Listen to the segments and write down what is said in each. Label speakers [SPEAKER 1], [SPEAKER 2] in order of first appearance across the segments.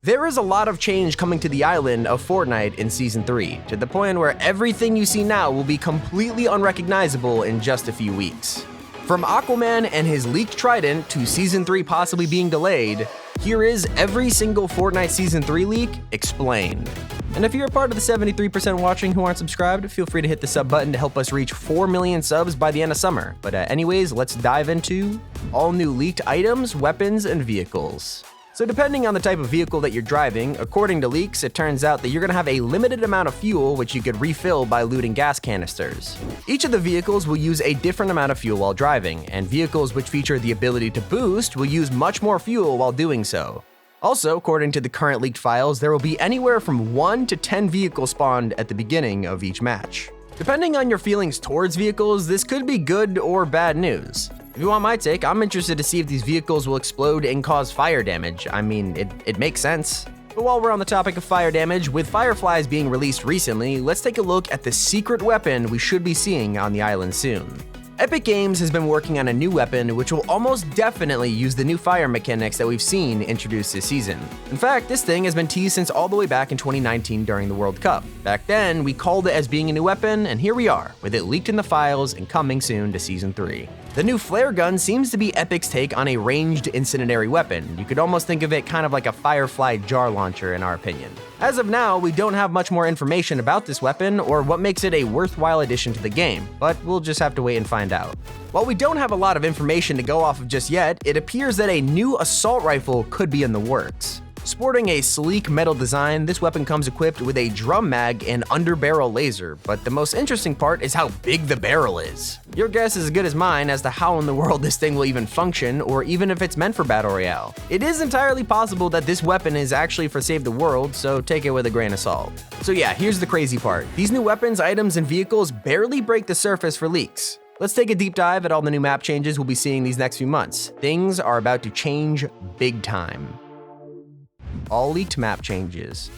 [SPEAKER 1] There is a lot of change coming to the island of Fortnite in Season 3, to the point where everything you see now will be completely unrecognizable in just a few weeks. From Aquaman and his leaked trident to Season 3 possibly being delayed, here is every single Fortnite Season 3 leak explained. And if you're a part of the 73% watching who aren't subscribed, feel free to hit the sub button to help us reach 4 million subs by the end of summer. But anyways, let's dive into all new leaked items, weapons, and vehicles. So depending on the type of vehicle that you're driving, according to leaks, it turns out that you're going to have a limited amount of fuel which you could refill by looting gas canisters. Each of the vehicles will use a different amount of fuel while driving, and vehicles which feature the ability to boost will use much more fuel while doing so. Also, according to the current leaked files, there will be anywhere from 1 to 10 vehicles spawned at the beginning of each match. Depending on your feelings towards vehicles, this could be good or bad news. If you want my take, I'm interested to see if these vehicles will explode and cause fire damage. I mean, it makes sense. But while we're on the topic of fire damage, with Fireflies being released recently, let's take a look at the secret weapon we should be seeing on the island soon. Epic Games has been working on a new weapon which will almost definitely use the new fire mechanics that we've seen introduced this season. In fact, this thing has been teased since all the way back in 2019 during the World Cup. Back then, we called it as being a new weapon, and here we are, with it leaked in the files and coming soon to Season 3. The new flare gun seems to be Epic's take on a ranged incendiary weapon. You could almost think of it kind of like a Firefly jar launcher in our opinion. As of now, we don't have much more information about this weapon or what makes it a worthwhile addition to the game, but we'll just have to wait and find out. While we don't have a lot of information to go off of just yet, it appears that a new assault rifle could be in the works. Sporting a sleek metal design, this weapon comes equipped with a drum mag and underbarrel laser, but the most interesting part is how big the barrel is. Your guess is as good as mine as to how in the world this thing will even function, or even if it's meant for Battle Royale. It is entirely possible that this weapon is actually for Save the World, so take it with a grain of salt. So yeah, here's the crazy part. These new weapons, items, and vehicles barely break the surface for leaks. Let's take a deep dive at all the new map changes we'll be seeing these next few months. Things are about to change big time. All leaked map changes.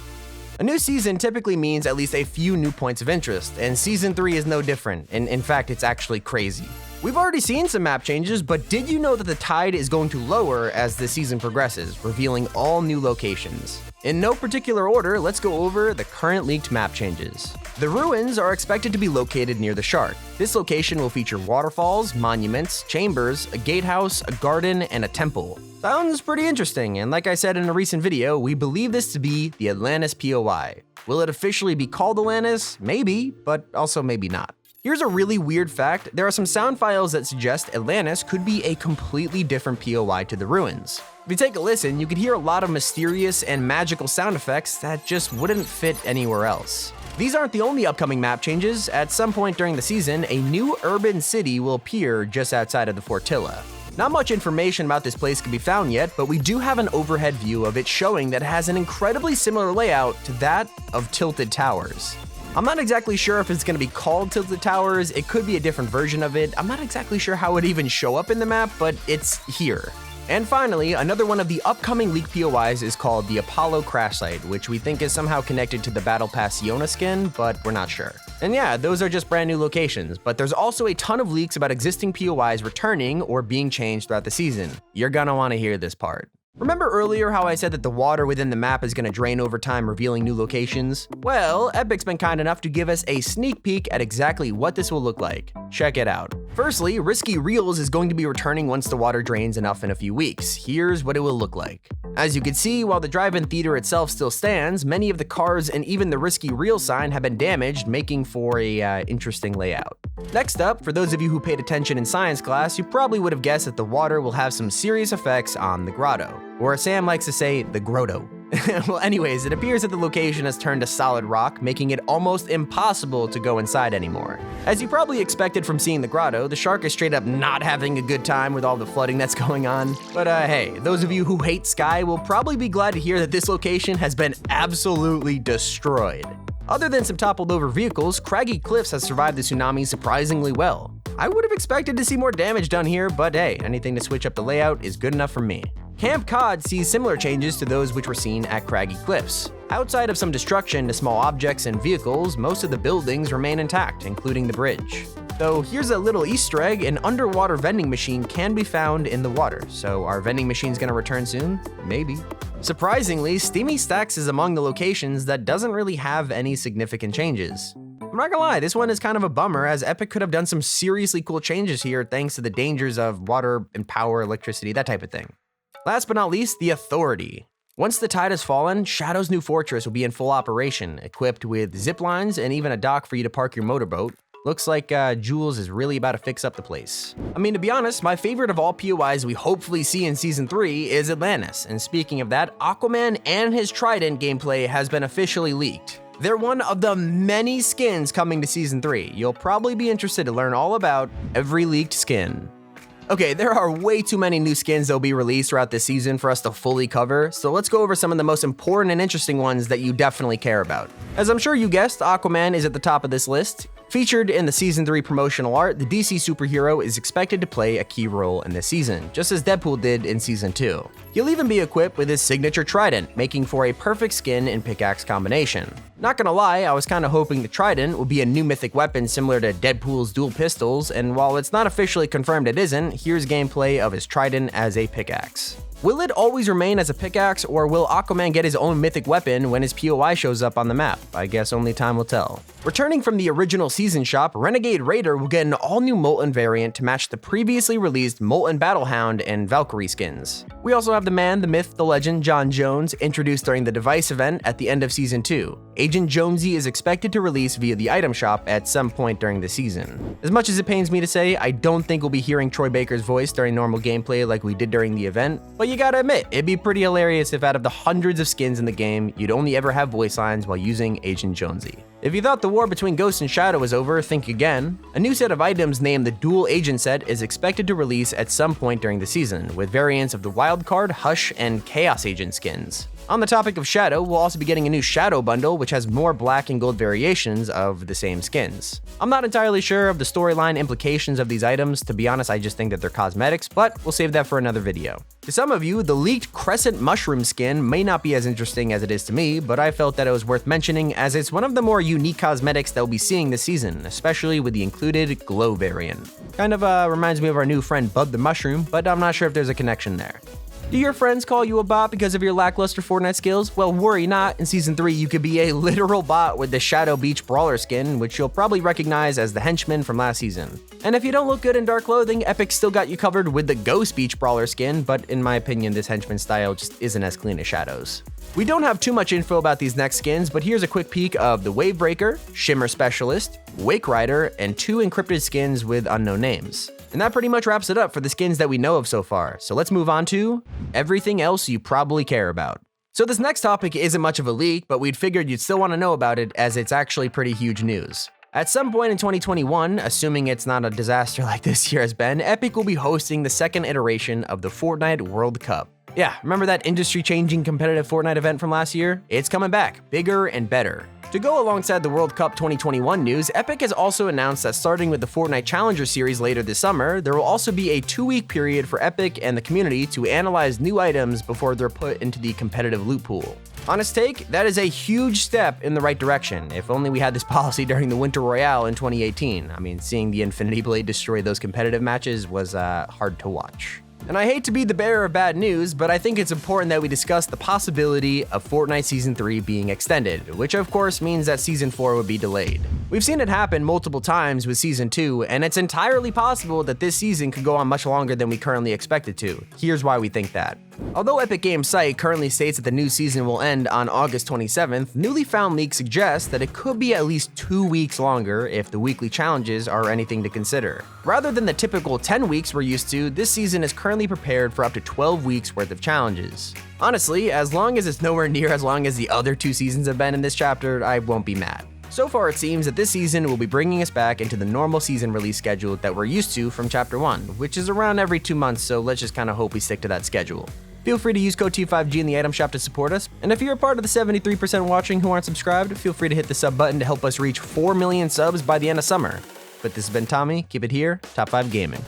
[SPEAKER 1] A new season typically means at least a few new points of interest, and Season 3 is no different, and in fact, it's actually crazy. We've already seen some map changes, but did you know that the tide is going to lower as the season progresses, revealing all new locations? In no particular order, let's go over the current leaked map changes. The ruins are expected to be located near the shark. This location will feature waterfalls, monuments, chambers, a gatehouse, a garden, and a temple. Sounds pretty interesting, and like I said in a recent video, we believe this to be the Atlantis POI. Will it officially be called Atlantis? Maybe, but also maybe not. Here's a really weird fact. There are some sound files that suggest Atlantis could be a completely different POI to the ruins. If you take a listen, you could hear a lot of mysterious and magical sound effects that just wouldn't fit anywhere else. These aren't the only upcoming map changes. At some point during the season, a new urban city will appear just outside of the Fortilla. Not much information about this place can be found yet, but we do have an overhead view of it showing that it has an incredibly similar layout to that of Tilted Towers. I'm not exactly sure if it's going to be called Tilted Towers, it could be a different version of it. I'm not exactly sure how it even show up in the map, but it's here. And finally, another one of the upcoming leaked POIs is called the Apollo Crash Site, which we think is somehow connected to the Battle Pass Siona skin, but we're not sure. And yeah, those are just brand new locations, but there's also a ton of leaks about existing POIs returning or being changed throughout the season. You're gonna want to hear this part. Remember earlier how I said that the water within the map is going to drain over time, revealing new locations? Well, Epic's been kind enough to give us a sneak peek at exactly what this will look like. Check it out. Firstly, Risky Reels is going to be returning once the water drains enough in a few weeks. Here's what it will look like. As you can see, while the drive-in theater itself still stands, many of the cars and even the Risky Reel sign have been damaged, making for a interesting layout. Next up, for those of you who paid attention in science class, you probably would have guessed that the water will have some serious effects on the grotto. Or as Sam likes to say, the grotto. Well, anyways, it appears that the location has turned to solid rock, making it almost impossible to go inside anymore. As you probably expected from seeing the grotto, the shark is straight up not having a good time with all the flooding that's going on. But hey, those of you who hate Sky will probably be glad to hear that this location has been absolutely destroyed. Other than some toppled over vehicles, Craggy Cliffs has survived the tsunami surprisingly well. I would have expected to see more damage done here, but hey, anything to switch up the layout is good enough for me. Camp Cod sees similar changes to those which were seen at Craggy Cliffs. Outside of some destruction to small objects and vehicles, most of the buildings remain intact, including the bridge. Though here's a little Easter egg, an underwater vending machine can be found in the water, so are vending machines gonna return soon? Maybe. Surprisingly, Steamy Stacks is among the locations that doesn't really have any significant changes. I'm not gonna lie, this one is kind of a bummer, as Epic could have done some seriously cool changes here thanks to the dangers of water and power, electricity, that type of thing. Last but not least, the Authority. Once the tide has fallen, Shadow's new fortress will be in full operation, equipped with zip lines and even a dock for you to park your motorboat. Looks like Jules is really about to fix up the place. I mean, to be honest, my favorite of all POIs we hopefully see in Season 3 is Atlantis, and speaking of that, Aquaman and his Trident gameplay has been officially leaked. They're one of the many skins coming to Season 3. You'll probably be interested to learn all about every leaked skin. Okay, there are way too many new skins that will be released throughout this season for us to fully cover, so let's go over some of the most important and interesting ones that you definitely care about. As I'm sure you guessed, Aquaman is at the top of this list. Featured in the Season 3 promotional art, the DC superhero is expected to play a key role in this season, just as Deadpool did in Season 2. He'll even be equipped with his signature trident, making for a perfect skin and pickaxe combination. Not gonna lie, I was kinda hoping the trident would be a new mythic weapon similar to Deadpool's dual pistols, and while it's not officially confirmed it isn't, here's gameplay of his trident as a pickaxe. Will it always remain as a pickaxe, or will Aquaman get his own mythic weapon when his POI shows up on the map? I guess only time will tell. Returning from the original season shop, Renegade Raider will get an all-new Molten variant to match the previously released Molten Battlehound and Valkyrie skins. We also have the man, the myth, the legend, John Jones, introduced during the Device event at the end of Season 2. Agent Jonesy is expected to release via the item shop at some point during the season. As much as it pains me to say, I don't think we'll be hearing Troy Baker's voice during normal gameplay like we did during the event, but you gotta admit, it'd be pretty hilarious if out of the hundreds of skins in the game, you'd only ever have voice lines while using Agent Jonesy. If you thought the war between Ghost and Shadow was over, think again. A new set of items named the Dual Agent set is expected to release at some point during the season, with variants of the Wildcard, Hush, and Chaos Agent skins. On the topic of Shadow, we'll also be getting a new Shadow bundle, which has more black and gold variations of the same skins. I'm not entirely sure of the storyline implications of these items. To be honest, I just think that they're cosmetics, but we'll save that for another video. To some of you, the leaked Crescent Mushroom skin may not be as interesting as it is to me, but I felt that it was worth mentioning as it's one of the more unique cosmetics that we'll be seeing this season, especially with the included Glow variant. Kind of reminds me of our new friend Bud the Mushroom, but I'm not sure if there's a connection there. Do your friends call you a bot because of your lackluster Fortnite skills? Well, worry not. In Season 3, you could be a literal bot with the Shadow Beach Brawler skin, which you'll probably recognize as the henchman from last season. And if you don't look good in dark clothing, Epic still got you covered with the Ghost Beach Brawler skin, but in my opinion, this henchman style just isn't as clean as Shadow's. We don't have too much info about these next skins, but here's a quick peek of the Wavebreaker, Shimmer Specialist, Wake Rider, and 2 encrypted skins with unknown names. And that pretty much wraps it up for the skins that we know of so far, so let's move on to everything else you probably care about. So this next topic isn't much of a leak, but we'd figured you'd still want to know about it as it's actually pretty huge news. At some point in 2021, assuming it's not a disaster like this year has been, Epic will be hosting the second iteration of the Fortnite World Cup. Yeah, remember that industry-changing competitive Fortnite event from last year? It's coming back, bigger and better. To go alongside the World Cup 2021 news, Epic has also announced that starting with the Fortnite Challenger series later this summer, there will also be a 2-week period for Epic and the community to analyze new items before they're put into the competitive loot pool. Honest take, that is a huge step in the right direction. If only we had this policy during the Winter Royale in 2018. I mean, seeing the Infinity Blade destroy those competitive matches was hard to watch. And I hate to be the bearer of bad news, but I think it's important that we discuss the possibility of Fortnite Season 3 being extended, which of course means that Season 4 would be delayed. We've seen it happen multiple times with Season 2, and it's entirely possible that this season could go on much longer than we currently expect it to. Here's why we think that. Although Epic Games' site currently states that the new season will end on August 27th, newly found leaks suggest that it could be at least 2 weeks longer if the weekly challenges are anything to consider. Rather than the typical 10 weeks we're used to, this season is currently prepared for up to 12 weeks worth of challenges. Honestly, as long as it's nowhere near as long as the other 2 seasons have been in this chapter, I won't be mad. So far, it seems that this season will be bringing us back into the normal season release schedule that we're used to from Chapter 1, which is around every 2 months, so let's just kind of hope we stick to that schedule. Feel free to use code T5G in the item shop to support us, and if you're a part of the 73% watching who aren't subscribed, feel free to hit the sub button to help us reach 4 million subs by the end of summer. But this has been Tommy, keep it here, Top 5 Gaming.